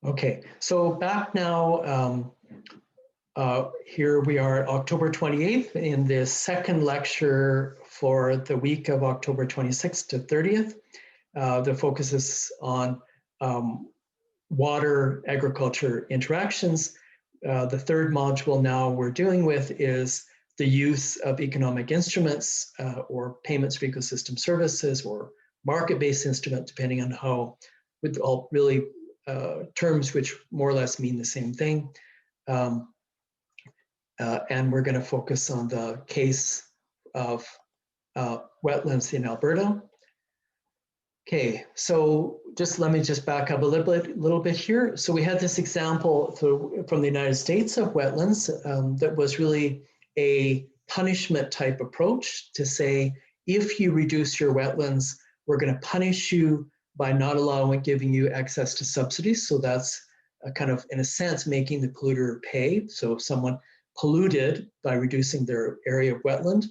Okay, so back now, here we are October 28th in the second lecture for the week of October 26th to 30th. The focus is on water agriculture interactions. The third module now we're dealing with is the use of economic instruments or payments for ecosystem services or market-based instrument, depending on how, with all really terms which more or less mean the same thing. And we're going to focus on the case of wetlands in Alberta. Okay, so let me back up a little bit here. So we had this example from the United States of wetlands that was really a punishment type approach to say, if you reduce your wetlands, we're going to punish you by not giving you access to subsidies. So that's kind of, in a sense, making the polluter pay. So if someone polluted by reducing their area of wetland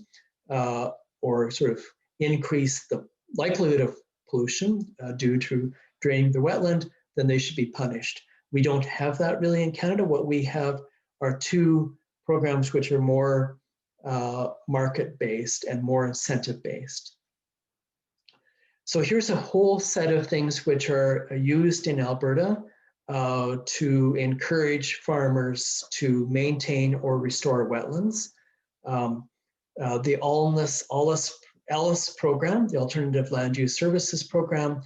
or sort of increase the likelihood of pollution due to draining the wetland, then they should be punished. We don't have that really in Canada. What we have are two programs which are more market-based and more incentive-based. So here's a whole set of things which are used in Alberta to encourage farmers to maintain or restore wetlands. The ALIS program, the Alternative Land Use Services program,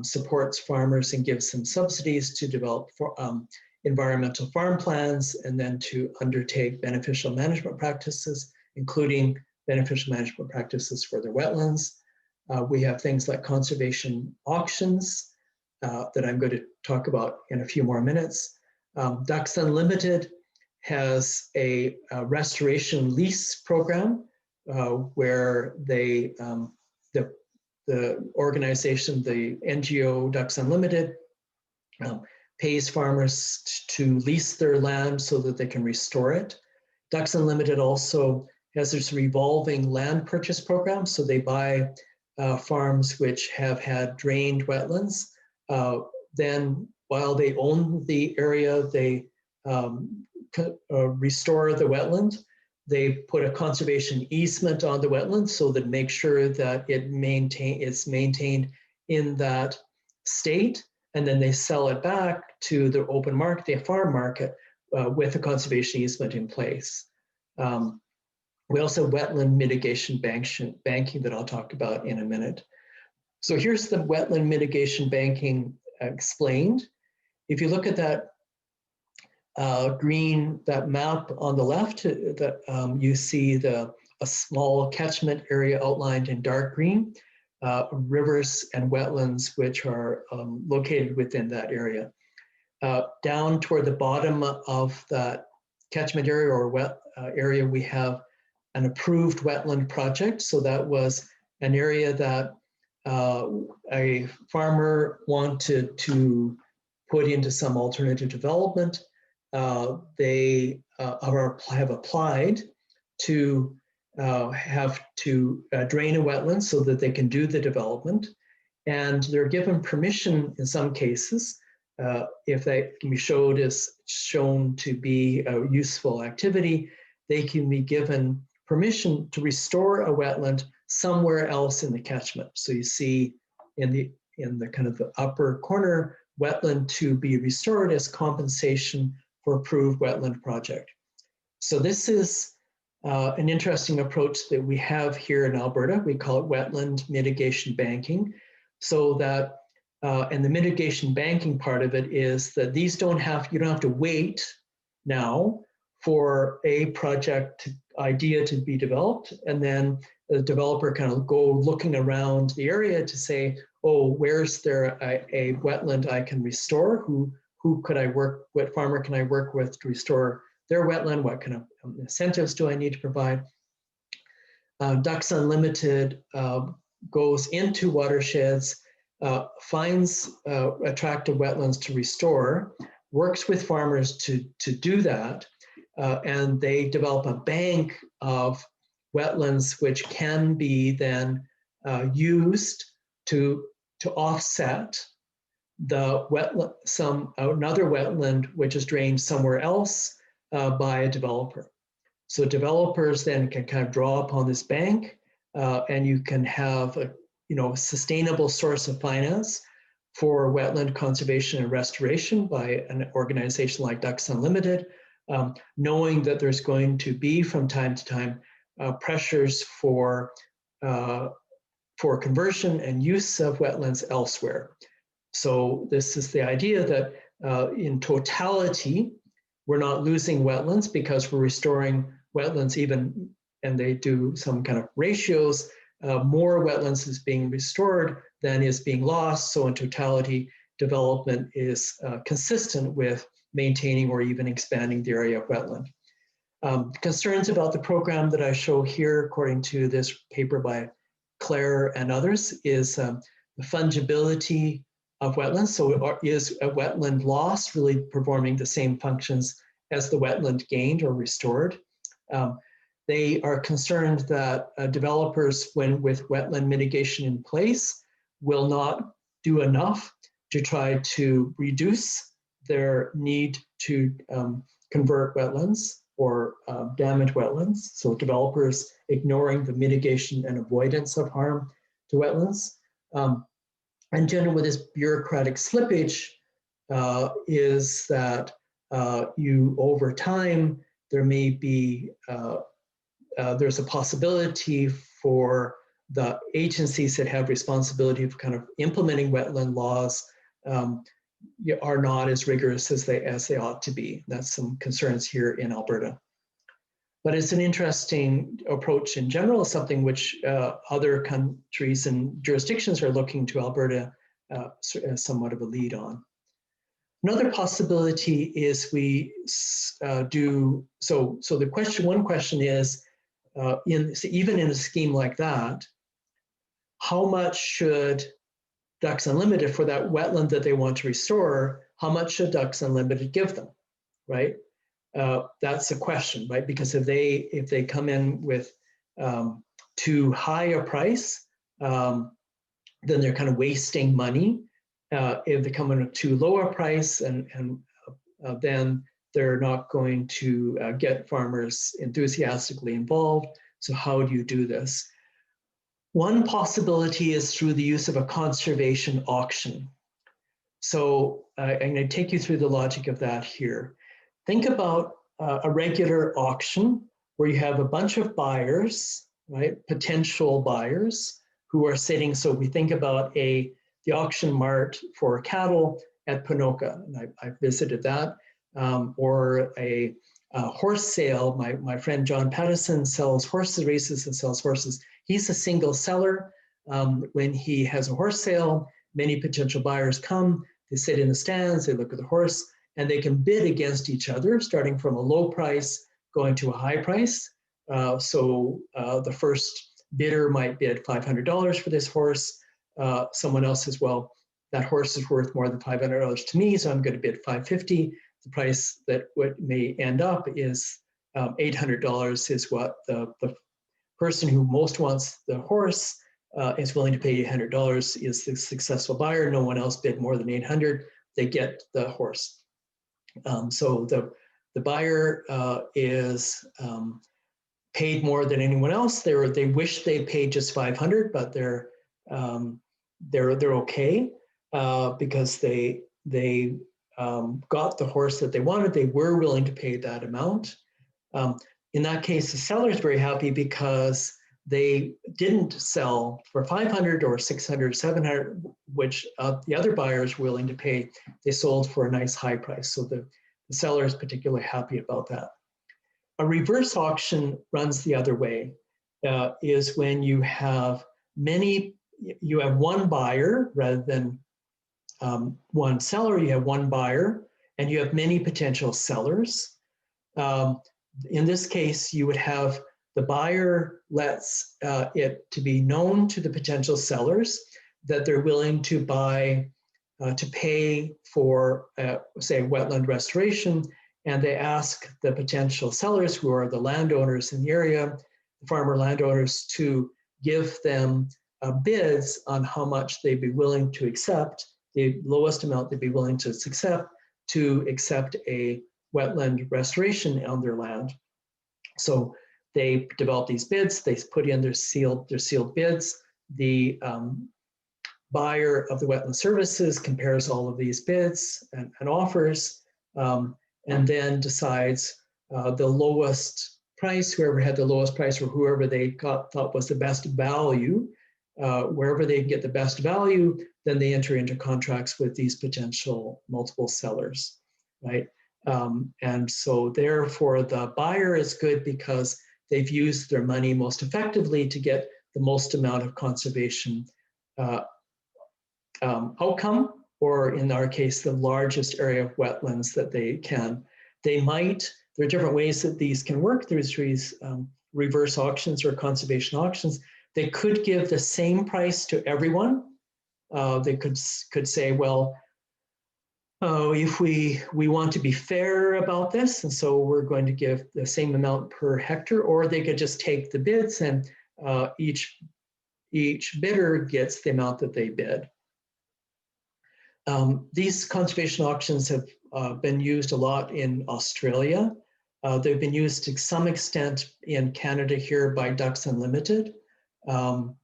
supports farmers and gives them subsidies to develop environmental farm plans and then to undertake beneficial management practices, including beneficial management practices for their wetlands. We have things like conservation auctions that I'm going to talk about in a few more minutes. Ducks Unlimited has a restoration lease program where they, the organization, the NGO Ducks Unlimited, pays farmers to lease their land so that they can restore it. Ducks Unlimited also has this revolving land purchase program, so they buy farms which have had drained wetlands. Then while they own the area, they restore the wetland. They put a conservation easement on the wetland so that make sure that it's maintained in that state, and then they sell it back to the open market, the farm market, with a conservation easement in place. We also have wetland mitigation banking that I'll talk about in a minute. So here's the wetland mitigation banking explained. If you look at that that map on the left, you see a small catchment area outlined in dark green, rivers and wetlands which are located within that area. Down toward the bottom of that catchment area or area, we have an approved wetland project. So that was an area that a farmer wanted to put into some alternative development. They have applied to have to drain a wetland so that they can do the development. And they're given permission in some cases, if that can be shown to be a useful activity, they can be given permission to restore a wetland somewhere else in the catchment. So you see in the kind of the upper corner, wetland to be restored as compensation for approved wetland project. So this is an interesting approach that we have here in Alberta. We call it wetland mitigation banking. So that, and the mitigation banking part of it is that you don't have to wait now for a project idea to be developed, and then the developer kind of go looking around the area to say, oh, where's there a wetland I can restore? Who could I work with? What farmer can I work with to restore their wetland? What kind of incentives do I need to provide? Ducks Unlimited goes into watersheds, finds attractive wetlands to restore, works with farmers to do that, and they develop a bank of wetlands which can be then used to offset another wetland which is drained somewhere else by a developer. So developers then can kind of draw upon this bank, and you can have a sustainable source of finance for wetland conservation and restoration by an organization like Ducks Unlimited, knowing that there's going to be from time to time pressures for conversion and use of wetlands elsewhere. So this is the idea that in totality, we're not losing wetlands because we're restoring wetlands even, and they do some kind of ratios, more wetlands is being restored than is being lost. So in totality, development is consistent with maintaining or even expanding the area of wetland. Concerns about the program that I show here, according to this paper by Claire and others, is the fungibility of wetlands. So is a wetland loss really performing the same functions as the wetland gained or restored? They are concerned that developers, when with wetland mitigation in place, will not do enough to try to reduce their need to convert wetlands or damage wetlands. So developers ignoring the mitigation and avoidance of harm to wetlands. And generally with this bureaucratic slippage is that you, over time, there may be, there's a possibility for the agencies that have responsibility for kind of implementing wetland laws are not as rigorous as they ought to be. That's some concerns here in Alberta. But it's an interesting approach in general, something which other countries and jurisdictions are looking to Alberta as somewhat of a lead on. Another possibility is we do, so the question, one question is, even in a scheme like that, how much should Ducks Unlimited, for that wetland that they want to restore, how much should Ducks Unlimited give them, right? That's a question, right? Because if they come in with too high a price, then they're kind of wasting money. If they come in at too low a price, and then they're not going to get farmers enthusiastically involved. So how do you do this? One possibility is through the use of a conservation auction. So I'm going to take you through the logic of that here. Think about a regular auction where you have a bunch of buyers, right? Potential buyers who are sitting. So we think about the auction mart for cattle at Ponoka, and I visited that, or a horse sale. My friend John Pattison sells horses, races and sells horses. He's a single seller. When he has a horse sale, many potential buyers come, they sit in the stands, they look at the horse, and they can bid against each other, starting from a low price going to a high price. So the first bidder might bid $500 for this horse. Someone else says, well, that horse is worth more than $500 to me, so I'm going to bid $550. The price that what may end up is $800 is what the person who most wants the horse is willing to pay $800 is the successful buyer. No one else bid more than $800. They get the horse. So the buyer is paid more than anyone else. They wish they paid just $500, but they're okay because they got the horse that they wanted. They were willing to pay that amount. In that case, the seller is very happy because they didn't sell for $500 or $600, $700, which the other buyers were willing to pay. They sold for a nice high price. So the seller is particularly happy about that. A reverse auction runs the other way, is when you have one buyer rather than one seller. You have one buyer and you have many potential sellers. In this case, you would have the buyer lets it to be known to the potential sellers that they're willing to buy, to pay for, say, wetland restoration, and they ask the potential sellers, who are the landowners in the area, the farmer landowners, to give them bids on how much they'd be willing to accept the lowest amount they'd be willing to accept a wetland restoration on their land. So they develop these bids, they put in their sealed bids. The buyer of the wetland services compares all of these bids and offers, and then decides the lowest price, whoever had the lowest price or whoever they thought was the best value. Wherever they can get the best value, then they enter into contracts with these potential multiple sellers, right? And so therefore the buyer is good because they've used their money most effectively to get the most amount of conservation outcome, or in our case, the largest area of wetlands that they can. There are different ways that these can work. There's these reverse auctions or conservation auctions. They could give the same price to everyone. They could say, well, if we want to be fair about this, and so we're going to give the same amount per hectare, or they could just take the bids and each bidder gets the amount that they bid. These conservation auctions have been used a lot in Australia. They've been used to some extent in Canada here by Ducks Unlimited, but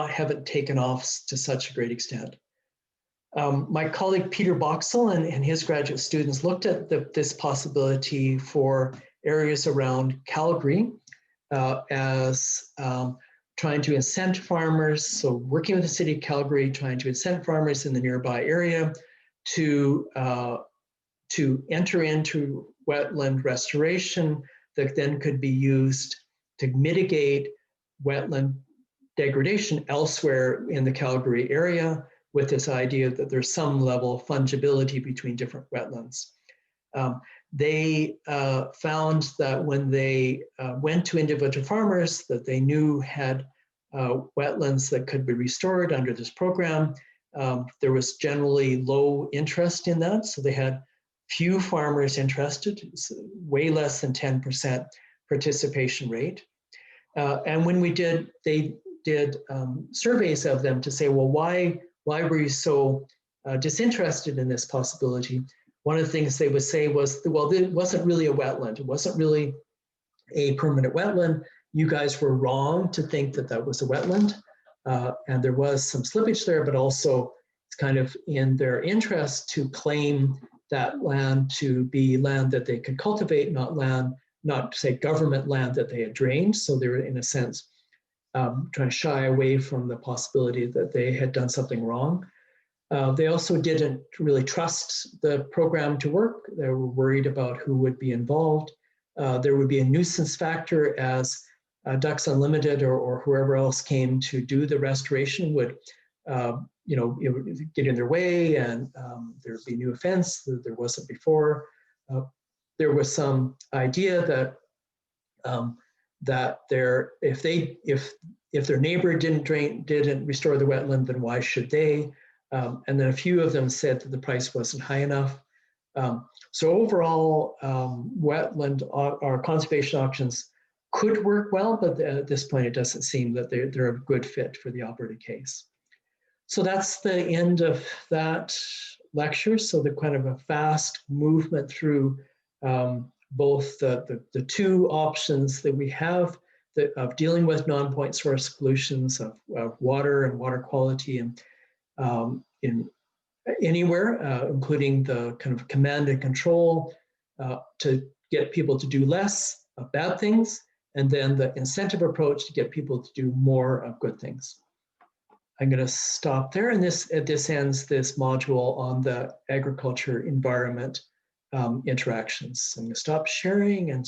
haven't taken off to such a great extent. My colleague Peter Boxall and his graduate students looked at this possibility for areas around Calgary as trying to incent farmers, so working with the city of Calgary, trying to incent farmers in the nearby area to enter into wetland restoration that then could be used to mitigate wetland degradation elsewhere in the Calgary area, with this idea that there's some level of fungibility between different wetlands. They found that when they went to individual farmers that they knew had wetlands that could be restored under this program, there was generally low interest in that. So they had few farmers interested, way less than 10% participation rate. And when they did surveys of them to say, well, why were you so disinterested in this possibility? One of the things they would say was, well, it wasn't really a wetland. It wasn't really a permanent wetland. You guys were wrong to think that that was a wetland. And there was some slippage there, but also it's kind of in their interest to claim that land to be land that they could cultivate, not say government land that they had drained. So they were, in a sense, trying to shy away from the possibility that they had done something wrong. They also didn't really trust the program to work. They were worried about who would be involved. There would be a nuisance factor as Ducks Unlimited or whoever else came to do the restoration would, it would get in their way, and there would be new offense that there wasn't before. There was some idea that if their neighbor didn't restore the wetland, then why should they? And then a few of them said that the price wasn't high enough. So overall, wetland or conservation auctions could work well, but at this point, it doesn't seem that they're a good fit for the Alberta case. So that's the end of that lecture. So the kind of a fast movement through both the two options that we have of dealing with non-point source pollutions of water and water quality and in anywhere, including the kind of command and control to get people to do less of bad things, and then the incentive approach to get people to do more of good things. I'm going to stop there, and this ends this module on the agriculture environment interactions. I'm going to stop sharing and